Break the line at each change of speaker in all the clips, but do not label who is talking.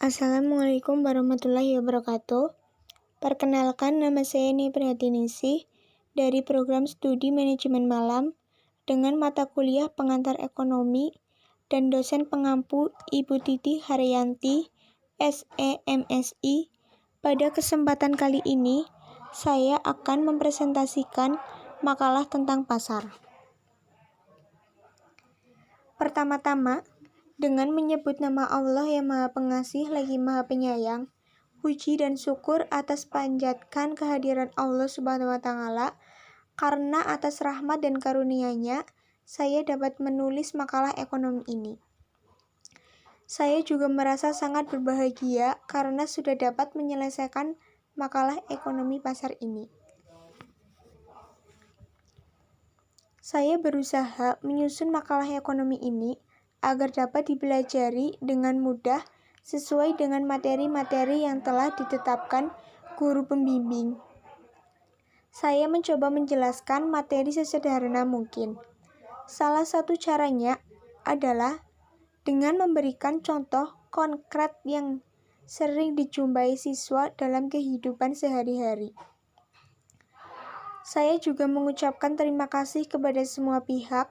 Assalamualaikum warahmatullahi wabarakatuh. Perkenalkan, nama saya Niprihatinisi dari program studi manajemen malam dengan mata kuliah pengantar ekonomi dan dosen pengampu Ibu Titi Haryanti, SEMSI. Pada kesempatan kali ini, saya akan mempresentasikan makalah tentang pasar. Pertama-tama, dengan menyebut nama Allah yang Maha Pengasih lagi Maha Penyayang, puji dan syukur atas panjatkan kehadiran Allah Subhanahu wa Ta'ala, karena atas rahmat dan karunia-Nya, saya dapat menulis makalah ekonomi ini. Saya juga merasa sangat berbahagia karena sudah dapat menyelesaikan makalah ekonomi pasar ini. Saya berusaha menyusun makalah ekonomi ini agar dapat dipelajari dengan mudah sesuai dengan materi-materi yang telah ditetapkan guru pembimbing. Saya mencoba menjelaskan materi sesederhana mungkin. Salah satu caranya adalah dengan memberikan contoh konkret yang sering dijumpai siswa dalam kehidupan sehari-hari. Saya juga mengucapkan terima kasih kepada semua pihak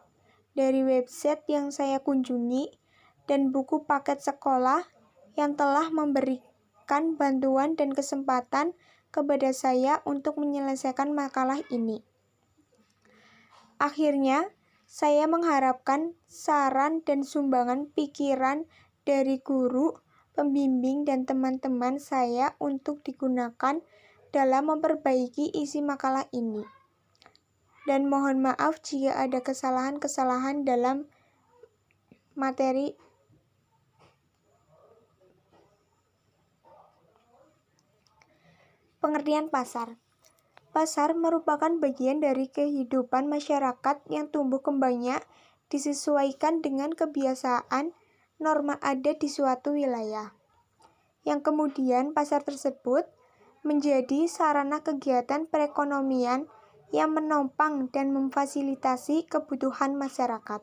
dari website yang saya kunjungi dan buku paket sekolah yang telah memberikan bantuan dan kesempatan kepada saya untuk menyelesaikan makalah ini. Akhirnya, saya mengharapkan saran dan sumbangan pikiran dari guru, pembimbing, dan teman-teman saya untuk digunakan dalam memperbaiki isi makalah ini. Dan mohon maaf jika ada kesalahan-kesalahan dalam materi. Pengertian pasar. Pasar merupakan bagian dari kehidupan masyarakat yang tumbuh kembangnya disesuaikan dengan kebiasaan norma adat di suatu wilayah, yang kemudian pasar tersebut menjadi sarana kegiatan perekonomian yang menopang dan memfasilitasi kebutuhan masyarakat.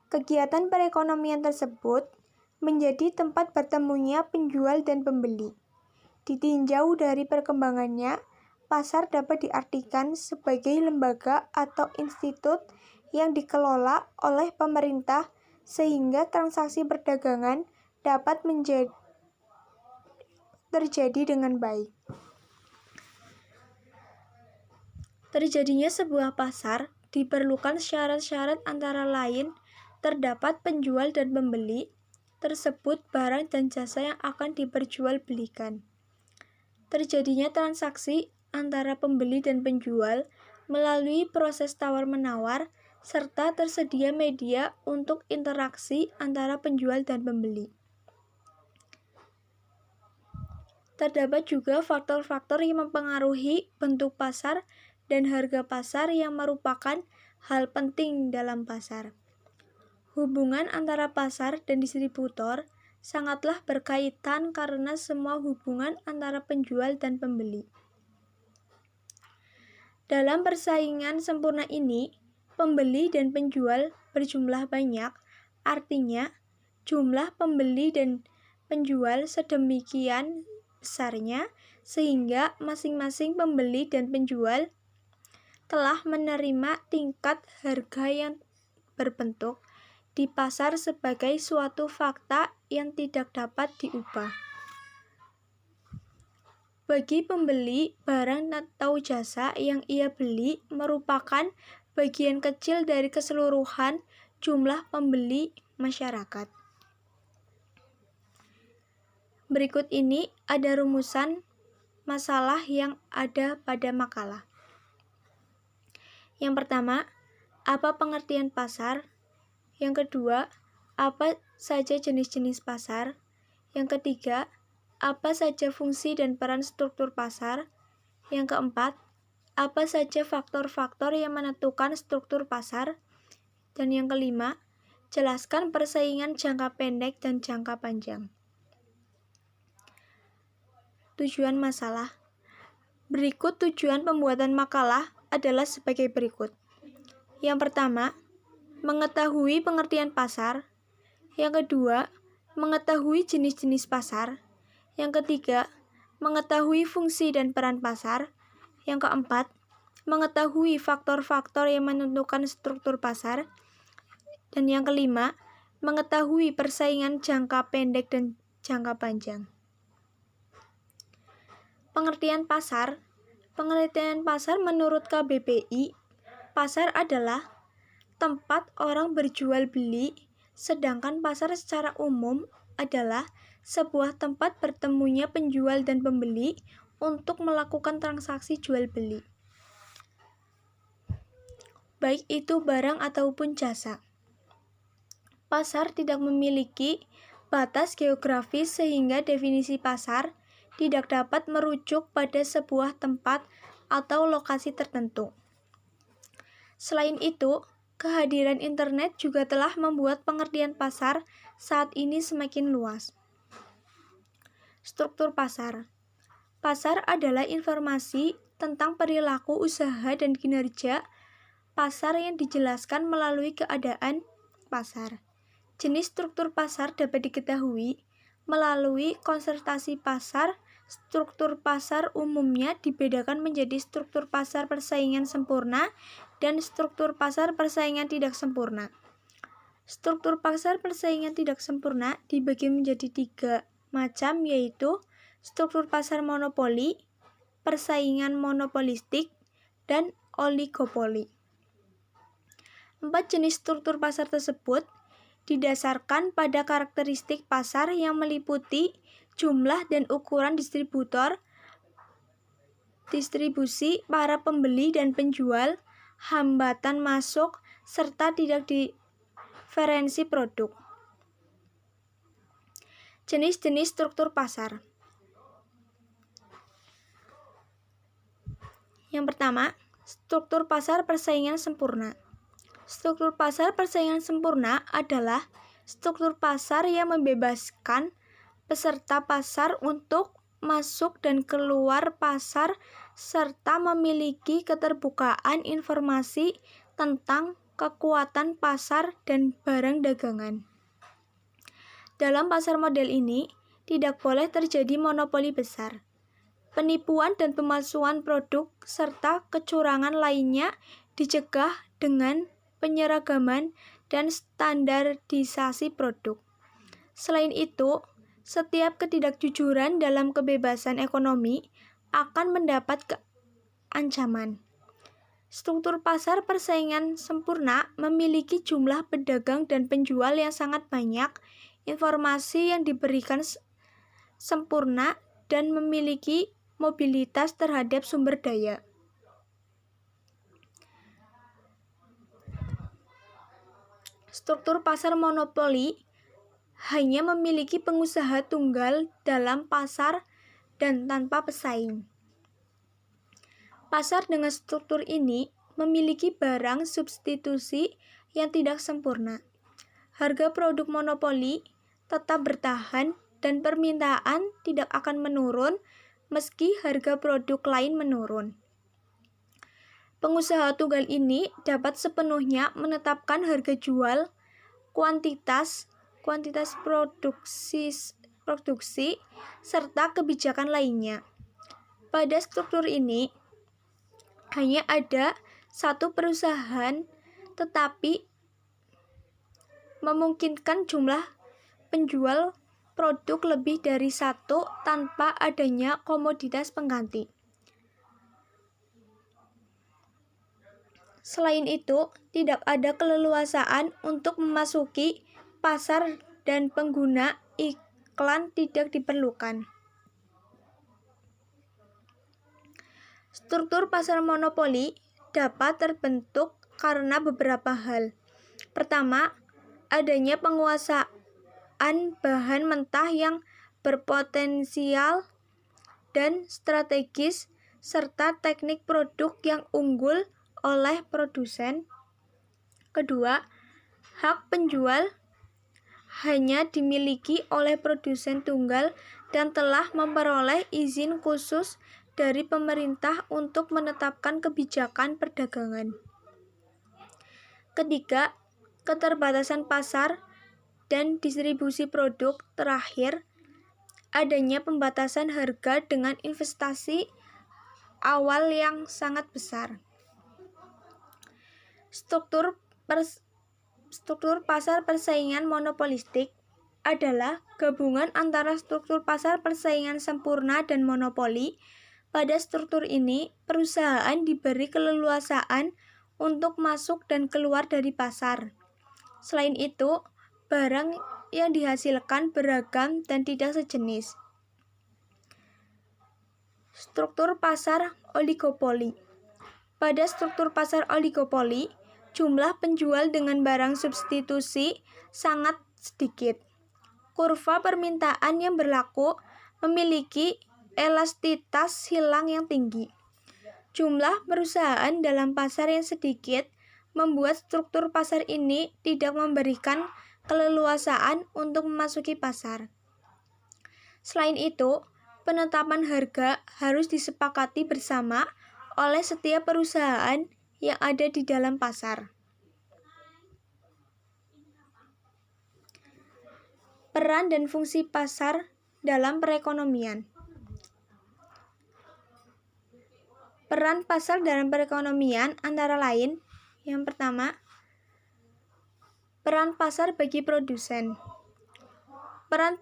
Kegiatan perekonomian tersebut menjadi tempat bertemunya penjual dan pembeli. Ditinjau dari perkembangannya, pasar dapat diartikan sebagai lembaga atau institut yang dikelola oleh pemerintah sehingga transaksi perdagangan dapat terjadi dengan baik. Terjadinya sebuah pasar diperlukan syarat-syarat antara lain terdapat penjual dan pembeli tersebut barang dan jasa yang akan diperjualbelikan. Terjadinya transaksi antara pembeli dan penjual melalui proses tawar-menawar serta tersedia media untuk interaksi antara penjual dan pembeli. Terdapat juga faktor-faktor yang mempengaruhi bentuk pasar dan harga pasar yang merupakan hal penting dalam pasar. Hubungan antara pasar dan distributor sangatlah berkaitan karena semua hubungan antara penjual dan pembeli. Dalam persaingan sempurna ini, pembeli dan penjual berjumlah banyak, artinya jumlah pembeli dan penjual sedemikian besarnya sehingga masing-masing pembeli dan penjual telah menerima tingkat harga yang berbentuk di pasar sebagai suatu fakta yang tidak dapat diubah. Bagi pembeli, barang atau jasa yang ia beli merupakan bagian kecil dari keseluruhan jumlah pembeli masyarakat. Berikut ini ada rumusan masalah yang ada pada makalah. Yang pertama, apa pengertian pasar? Yang kedua, apa saja jenis-jenis pasar? Yang ketiga, apa saja fungsi dan peran struktur pasar? Yang keempat, apa saja faktor-faktor yang menentukan struktur pasar? Dan yang kelima, jelaskan persaingan jangka pendek dan jangka panjang. Tujuan masalah. Berikut tujuan pembuatan makalah adalah sebagai berikut. Yang pertama, mengetahui pengertian pasar. Yang kedua, mengetahui jenis-jenis pasar. Yang ketiga, mengetahui fungsi dan peran pasar. Yang keempat, mengetahui faktor-faktor yang menentukan struktur pasar. Dan yang kelima, mengetahui persaingan jangka pendek dan jangka panjang. Pengertian pasar. Pengertian pasar menurut KBBI, pasar adalah tempat orang berjual beli, sedangkan pasar secara umum adalah sebuah tempat bertemunya penjual dan pembeli untuk melakukan transaksi jual beli, baik itu barang ataupun jasa. Pasar tidak memiliki batas geografis sehingga definisi pasar tidak dapat merujuk pada sebuah tempat atau lokasi tertentu. Selain itu, kehadiran internet juga telah membuat pengertian pasar saat ini semakin luas. Struktur pasar. Pasar adalah informasi tentang perilaku usaha dan kinerja pasar yang dijelaskan melalui keadaan pasar. Jenis struktur pasar dapat diketahui melalui konsentrasi pasar. Struktur pasar umumnya dibedakan menjadi struktur pasar persaingan sempurna dan struktur pasar persaingan tidak sempurna. Struktur pasar persaingan tidak sempurna dibagi menjadi 3 macam, yaitu struktur pasar monopoli, persaingan monopolistik, dan oligopoli. 4 jenis struktur pasar tersebut didasarkan pada karakteristik pasar yang meliputi jumlah dan ukuran distributor, distribusi para pembeli dan penjual, hambatan masuk, serta tidak diferensi produk. Jenis-jenis struktur pasar. Yang pertama, struktur pasar persaingan sempurna. Struktur pasar persaingan sempurna adalah struktur pasar yang membebaskan peserta pasar untuk masuk dan keluar pasar serta memiliki keterbukaan informasi tentang kekuatan pasar dan barang dagangan. Dalam pasar model ini, tidak boleh terjadi monopoli besar. Penipuan dan pemalsuan produk serta kecurangan lainnya dicegah dengan penyeragaman dan standarisasi produk. Selain itu, setiap ketidakjujuran dalam kebebasan ekonomi akan mendapat ancaman. Struktur pasar persaingan sempurna memiliki jumlah pedagang dan penjual yang sangat banyak, informasi yang diberikan sempurna, dan memiliki mobilitas terhadap sumber daya. Struktur pasar monopoli hanya memiliki pengusaha tunggal dalam pasar dan tanpa pesaing. Pasar dengan struktur ini memiliki barang substitusi yang tidak sempurna. Harga produk monopoli tetap bertahan dan permintaan tidak akan menurun meski harga produk lain menurun. Pengusaha tunggal ini dapat sepenuhnya menetapkan harga jual, kuantitas produksi, serta kebijakan lainnya. Pada struktur ini, hanya ada satu perusahaan, tetapi memungkinkan jumlah penjual produk lebih dari satu tanpa adanya komoditas pengganti. Selain itu, tidak ada keleluasaan untuk memasuki pasar dan pengguna iklan tidak diperlukan. Struktur pasar monopoli dapat terbentuk karena beberapa hal. Pertama, adanya penguasaan bahan mentah yang berpotensial dan strategis serta teknik produk yang unggul oleh produsen. Kedua, hak penjual hanya dimiliki oleh produsen tunggal dan telah memperoleh izin khusus dari pemerintah untuk menetapkan kebijakan perdagangan. Ketiga, keterbatasan pasar dan distribusi produk. Terakhir, adanya pembatasan harga dengan investasi awal yang sangat besar. Struktur pasar persaingan monopolistik adalah gabungan antara struktur pasar persaingan sempurna dan monopoli. Pada struktur ini, perusahaan diberi keleluasaan untuk masuk dan keluar dari pasar. Selain itu, barang yang dihasilkan beragam dan tidak sejenis. Struktur pasar oligopoli. Pada struktur pasar oligopoli, jumlah penjual dengan barang substitusi sangat sedikit. Kurva permintaan yang berlaku memiliki elastisitas hilang yang tinggi. Jumlah perusahaan dalam pasar yang sedikit membuat struktur pasar ini tidak memberikan keleluasaan untuk memasuki pasar. Selain itu, penetapan harga harus disepakati bersama oleh setiap perusahaan yang ada di dalam pasar. Peran dan fungsi pasar dalam perekonomian. Peran pasar dalam perekonomian antara lain, yang pertama, peran pasar bagi produsen. Peran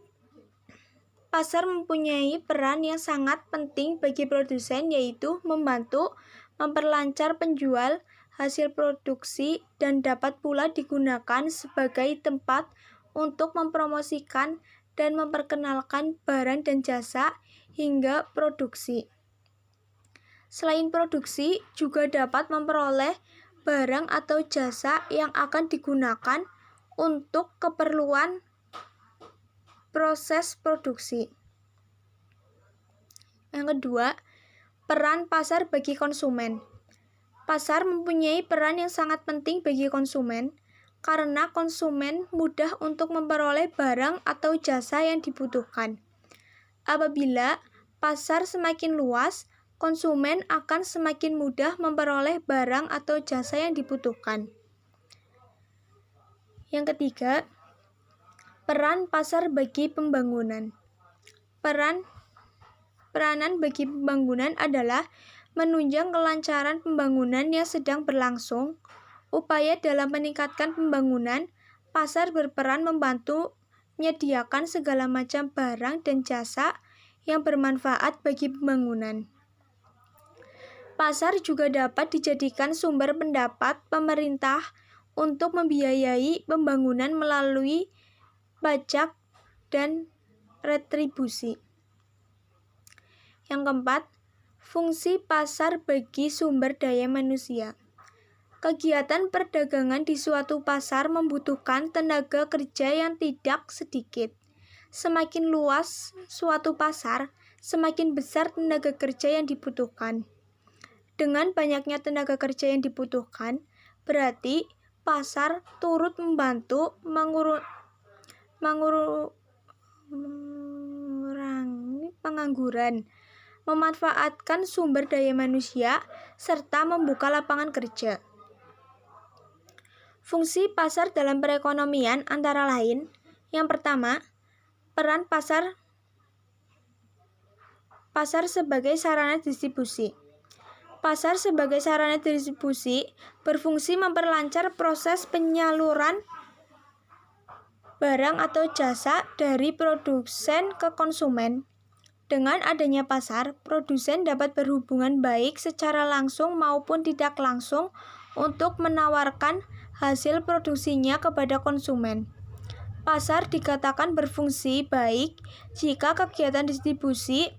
pasar mempunyai peran yang sangat penting bagi produsen, yaitu membantu memperlancar penjual hasil produksi dan dapat pula digunakan sebagai tempat untuk mempromosikan dan memperkenalkan barang dan jasa hingga produksi. Selain produksi, juga dapat memperoleh barang atau jasa yang akan digunakan untuk keperluan proses produksi. Yang kedua, peran pasar bagi konsumen. Pasar mempunyai peran yang sangat penting bagi konsumen, karena konsumen mudah untuk memperoleh barang atau jasa yang dibutuhkan. Apabila pasar semakin luas, konsumen akan semakin mudah memperoleh barang atau jasa yang dibutuhkan. Yang ketiga, peran pasar bagi pembangunan. Peranan bagi pembangunan adalah menunjang kelancaran pembangunan yang sedang berlangsung. Upaya dalam meningkatkan pembangunan, pasar berperan membantu menyediakan segala macam barang dan jasa yang bermanfaat bagi pembangunan. Pasar juga dapat dijadikan sumber pendapat pemerintah untuk membiayai pembangunan melalui pajak dan retribusi. Yang keempat, fungsi pasar bagi sumber daya manusia. Kegiatan perdagangan di suatu pasar membutuhkan tenaga kerja yang tidak sedikit. Semakin luas suatu pasar, semakin besar tenaga kerja yang dibutuhkan. Dengan banyaknya tenaga kerja yang dibutuhkan, berarti pasar turut membantu mengurangi pengangguran, memanfaatkan sumber daya manusia, serta membuka lapangan kerja. Fungsi pasar dalam perekonomian antara lain, yang pertama, peran pasar sebagai sarana distribusi. Pasar sebagai sarana distribusi berfungsi memperlancar proses penyaluran barang atau jasa dari produsen ke konsumen. Dengan adanya pasar, produsen dapat berhubungan baik secara langsung maupun tidak langsung untuk menawarkan hasil produksinya kepada konsumen. Pasar dikatakan berfungsi baik jika kegiatan distribusi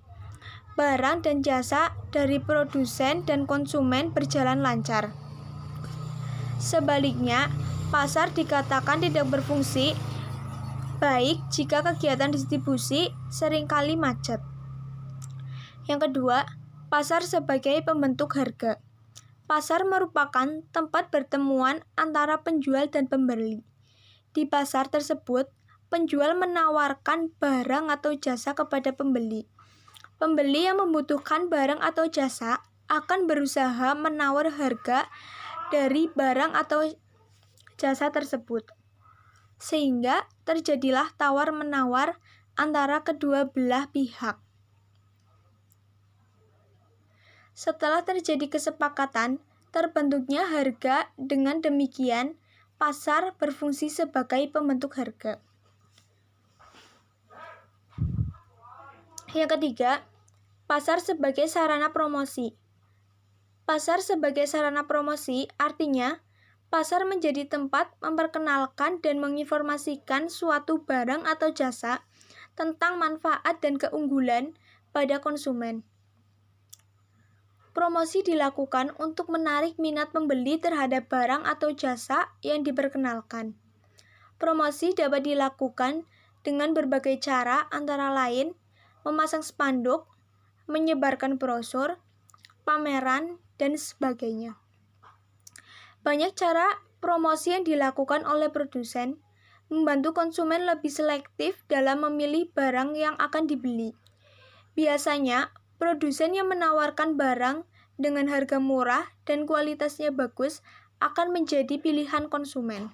barang dan jasa dari produsen dan konsumen berjalan lancar. Sebaliknya, pasar dikatakan tidak berfungsi baik jika kegiatan distribusi seringkali macet. Yang kedua, pasar sebagai pembentuk harga. Pasar merupakan tempat pertemuan antara penjual dan pembeli. Di pasar tersebut, penjual menawarkan barang atau jasa kepada pembeli. Pembeli yang membutuhkan barang atau jasa akan berusaha menawar harga dari barang atau jasa tersebut. sehingga terjadilah tawar-menawar antara kedua belah pihak. Setelah terjadi kesepakatan, terbentuknya harga. Dengan demikian, pasar berfungsi sebagai pembentuk harga. Yang ketiga, pasar sebagai sarana promosi. Pasar sebagai sarana promosi artinya pasar menjadi tempat memperkenalkan dan menginformasikan suatu barang atau jasa tentang manfaat dan keunggulan pada konsumen. Promosi dilakukan untuk menarik minat pembeli terhadap barang atau jasa yang diperkenalkan. Promosi dapat dilakukan dengan berbagai cara, antara lain memasang spanduk, menyebarkan brosur, pameran, dan sebagainya. Banyak cara promosi yang dilakukan oleh produsen membantu konsumen lebih selektif dalam memilih barang yang akan dibeli. Biasanya, produsen yang menawarkan barang dengan harga murah dan kualitasnya bagus akan menjadi pilihan konsumen.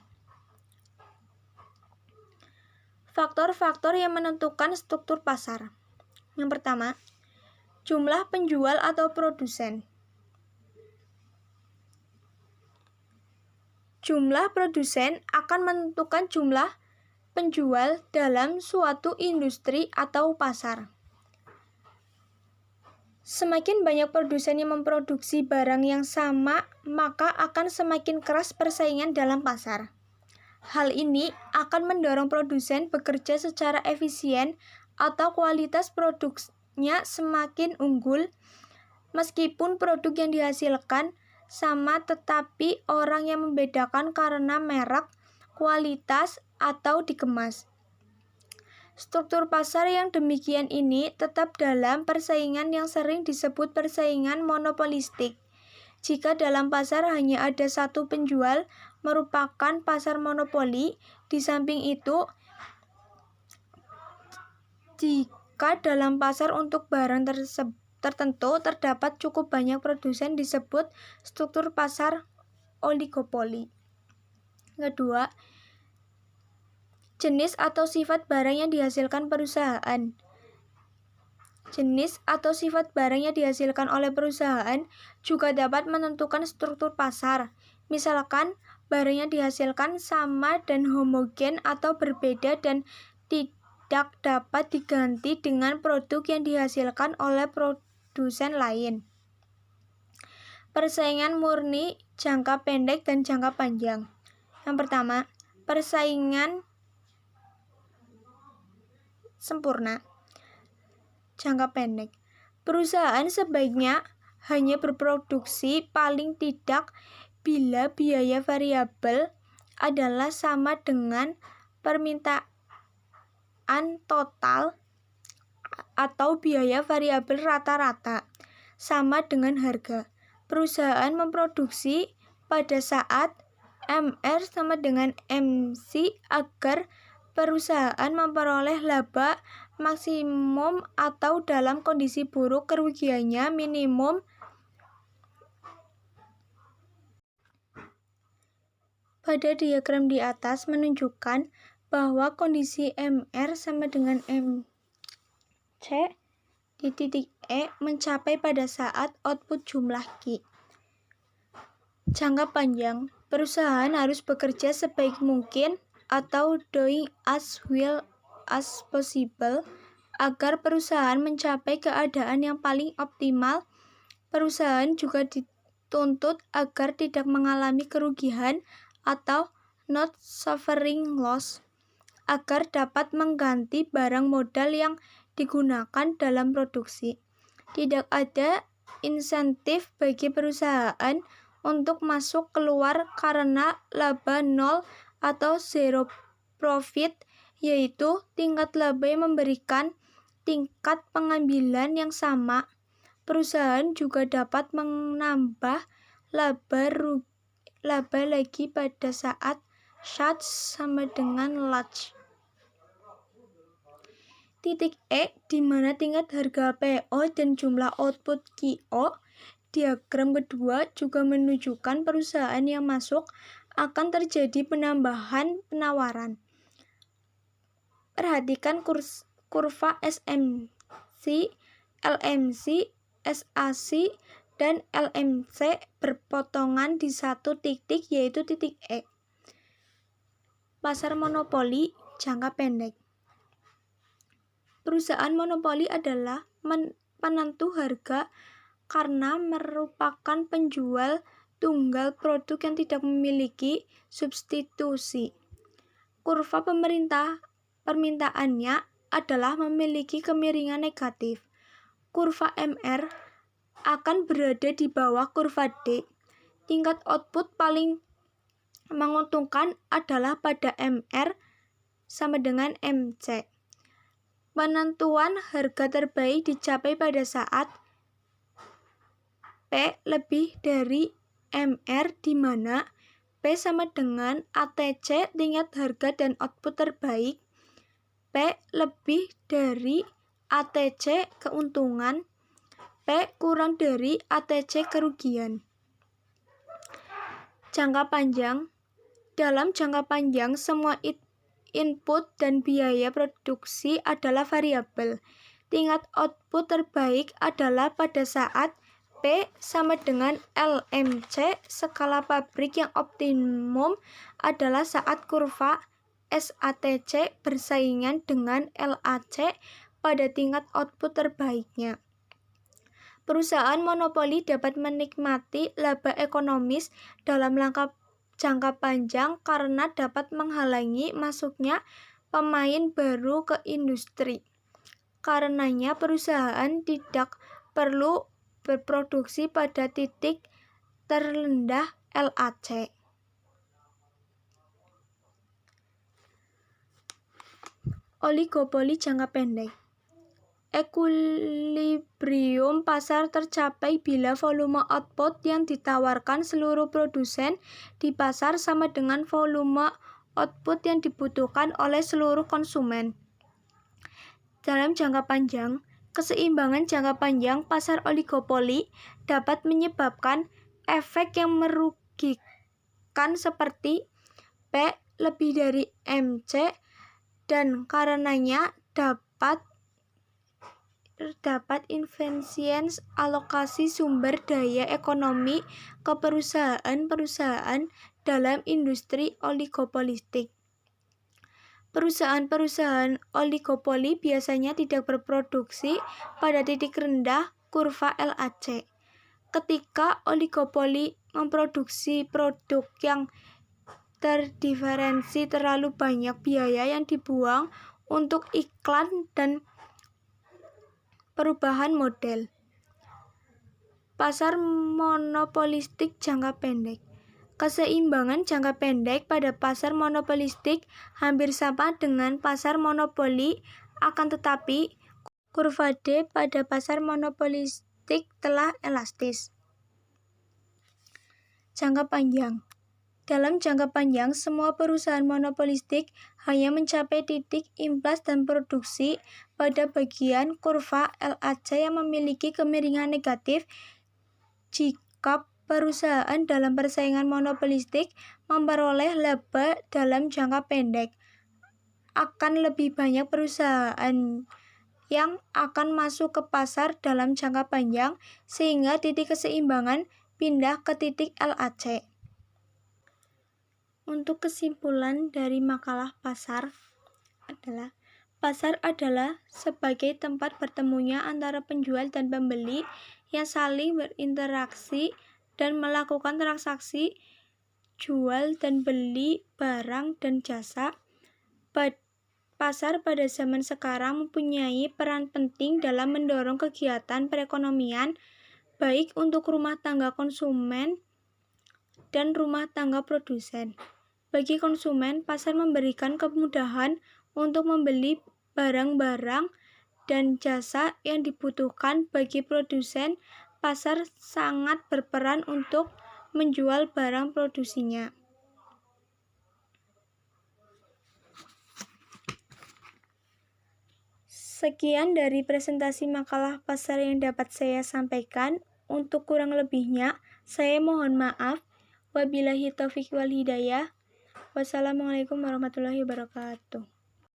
Faktor-faktor yang menentukan struktur pasar. Yang pertama, jumlah penjual atau produsen. Jumlah produsen akan menentukan jumlah penjual dalam suatu industri atau pasar. Semakin banyak produsen yang memproduksi barang yang sama, maka akan semakin keras persaingan dalam pasar. Hal ini akan mendorong produsen bekerja secara efisien atau kualitas produknya semakin unggul. Meskipun produk yang dihasilkan sama, tetapi orang yang membedakan karena merek, kualitas, atau dikemas. Struktur pasar yang demikian ini tetap dalam persaingan yang sering disebut persaingan monopolistik. Jika dalam pasar hanya ada satu penjual, merupakan pasar monopoli. Di samping itu, jika dalam pasar untuk barang tertentu terdapat cukup banyak produsen, disebut struktur pasar oligopoli. Kedua, jenis atau sifat barang yang dihasilkan perusahaan. Jenis atau sifat barang yang dihasilkan oleh perusahaan juga dapat menentukan struktur pasar. Misalkan, barang yang dihasilkan sama dan homogen atau berbeda dan tidak dapat diganti dengan produk yang dihasilkan oleh produsen lain. Persaingan murni, jangka pendek, dan jangka panjang. Yang pertama, persaingan sempurna. Jangka pendek. Perusahaan sebaiknya hanya berproduksi paling tidak bila biaya variabel adalah sama dengan permintaan total atau biaya variabel rata-rata sama dengan harga. Perusahaan memproduksi pada saat MR sama dengan MC agar perusahaan memperoleh laba maksimum atau dalam kondisi buruk kerugiannya minimum. Pada diagram di atas menunjukkan bahwa kondisi MR sama dengan MC di titik E mencapai pada saat output jumlah Q. Jangka panjang, perusahaan harus bekerja sebaik mungkin atau doing as well as possible agar perusahaan mencapai keadaan yang paling optimal. Perusahaan juga dituntut agar tidak mengalami kerugian atau not suffering loss agar dapat mengganti barang modal yang digunakan dalam produksi. Tidak ada insentif bagi perusahaan untuk masuk keluar karena laba nol atau zero profit, yaitu tingkat laba yang memberikan tingkat pengambilan yang sama. Perusahaan juga dapat menambah laba lagi pada saat short sama dengan large. Titik E, di mana tingkat harga PO dan jumlah output QO. Diagram kedua juga menunjukkan perusahaan yang masuk akan terjadi penambahan penawaran. Perhatikan kurva SMC, LMC, SAC, dan LMC berpotongan di satu titik, yaitu titik E. Pasar monopoli jangka pendek. Perusahaan monopoli adalah penentu harga karena merupakan penjual tunggal produk yang tidak memiliki substitusi. Kurva permintaannya adalah memiliki kemiringan negatif. Kurva MR akan berada di bawah kurva D. Tingkat output paling menguntungkan adalah pada MR sama dengan MC. Penentuan harga terbaik dicapai pada saat P lebih dari MR, di mana P sama dengan ATC tingkat harga dan output terbaik, P lebih dari ATC keuntungan, P kurang dari ATC kerugian. Jangka panjang. Dalam jangka panjang, semua input dan biaya produksi adalah variabel. Tingkat output terbaik adalah pada saat P sama dengan LMC. Skala pabrik yang optimum adalah saat kurva SATC bersaingan dengan LAC pada tingkat output terbaiknya. Perusahaan monopoli dapat menikmati laba ekonomis dalam jangka panjang karena dapat menghalangi masuknya pemain baru ke industri. Karenanya perusahaan tidak perlu berproduksi pada titik terendah LAC. Oligopoli jangka pendek. Ekuilibrium pasar tercapai bila volume output yang ditawarkan seluruh produsen di pasar sama dengan volume output yang dibutuhkan oleh seluruh konsumen. Dalam jangka panjang, keseimbangan jangka panjang pasar oligopoli dapat menyebabkan efek yang merugikan seperti P lebih dari MC, dan karenanya terdapat inefisiensi alokasi sumber daya ekonomi ke perusahaan-perusahaan dalam industri oligopolistik. Perusahaan-perusahaan oligopoli biasanya tidak berproduksi pada titik rendah kurva LAC. Ketika oligopoli memproduksi produk yang terdiferensi, terlalu banyak biaya yang dibuang untuk iklan dan perubahan model. Pasar monopolistik jangka pendek. Keseimbangan jangka pendek pada pasar monopolistik hampir sama dengan pasar monopoli, akan tetapi kurva D pada pasar monopolistik telah elastis. Jangka panjang. Dalam jangka panjang, semua perusahaan monopolistik hanya mencapai titik impas dan produksi pada bagian kurva LAC yang memiliki kemiringan negatif. Jika perusahaan dalam persaingan monopolistik memperoleh laba dalam jangka pendek, akan lebih banyak perusahaan yang akan masuk ke pasar dalam jangka panjang, sehingga titik keseimbangan pindah ke titik LAC. Untuk kesimpulan dari makalah pasar adalah sebagai tempat bertemunya antara penjual dan pembeli yang saling berinteraksi dan melakukan transaksi jual dan beli barang dan jasa. Pasar pada zaman sekarang mempunyai peran penting dalam mendorong kegiatan perekonomian, baik untuk rumah tangga konsumen dan rumah tangga produsen. Bagi konsumen, pasar memberikan kemudahan untuk membeli barang-barang dan jasa yang dibutuhkan. Bagi produsen, pasar sangat berperan untuk menjual barang produksinya. Sekian dari presentasi makalah pasar yang dapat saya sampaikan. Untuk kurang lebihnya, saya mohon maaf. Wabillahi taufiq wal hidayah. Wassalamualaikum warahmatullahi wabarakatuh.